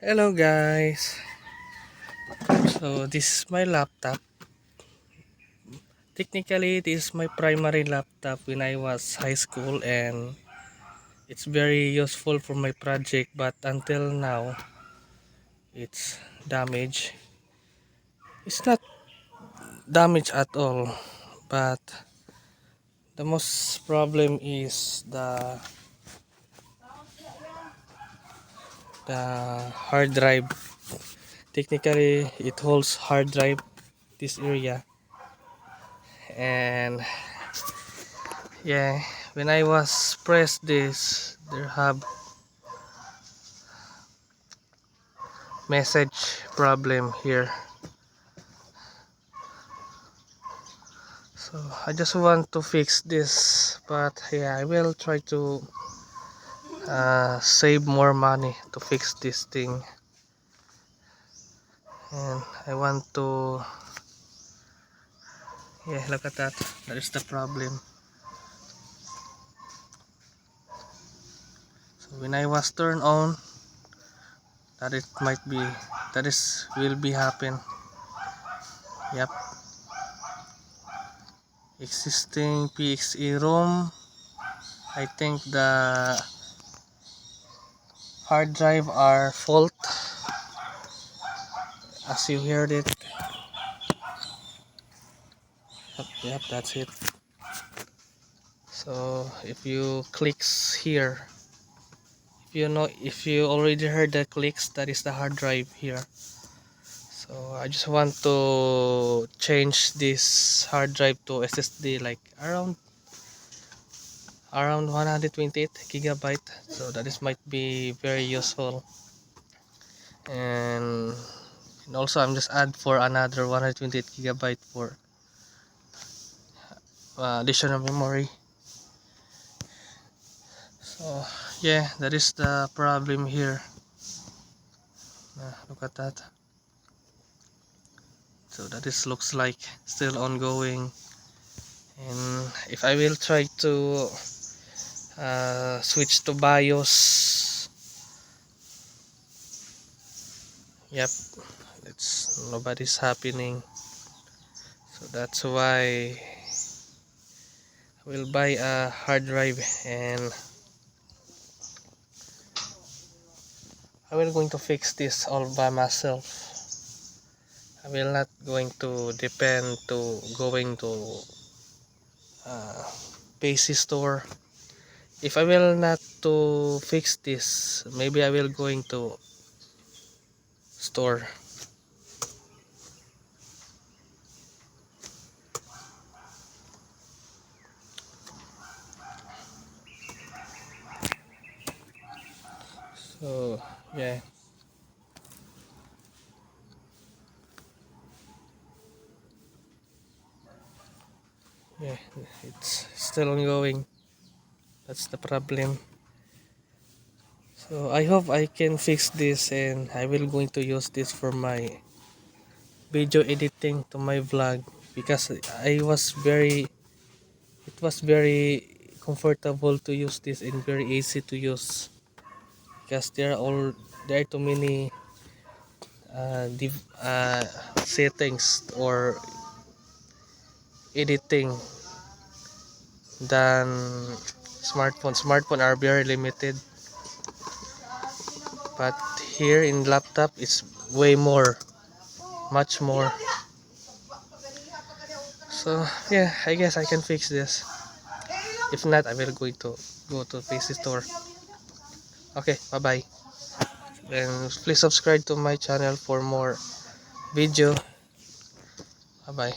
Hello guys. So this is my laptop. Technically this is my primary laptop when I was high school, and it's very useful for my project, but until now it's damaged. It's not damaged at all, but the most problem is the hard drive. Technically it holds hard drive this area, and yeah, when I was press this, there have message problem here. So I just want to fix this, but yeah, I will try to save more money to fix this thing. And I want to, yeah, look at that. That is the problem. So when I was turned on, that it might be, that is will be happen. Yep. Existing PXE ROM. I think the hard drive are fault, as you heard it. Yep, that's it. So if you clicks here, if you already heard the clicks, that is the hard drive here. So I just want to change this hard drive to SSD, like around 128 gigabyte. So that is might be very useful. And also I'm just add for another 128 gigabyte for additional memory. So yeah, that is the problem here. Look at that. So that is looks like still ongoing. And if I will try to switch to BIOS, yep, it's nobody's happening. So that's why I will buy a hard drive, and I will going to fix this all by myself. I will not going to depend to going to uh, PC store. If I will not to fix this, maybe I will going to store. So yeah, yeah, it's still ongoing. That's the problem. So I hope I can fix this, and I will going to use this for my video editing to my vlog, because it was very comfortable to use this and very easy to use, because there are too many settings or editing than smartphone are very limited, but here in laptop it's way more, much more. So yeah, I guess I can fix this. If not, I will to go to PC store. Okay, bye bye, and please subscribe to my channel for more video. Bye bye.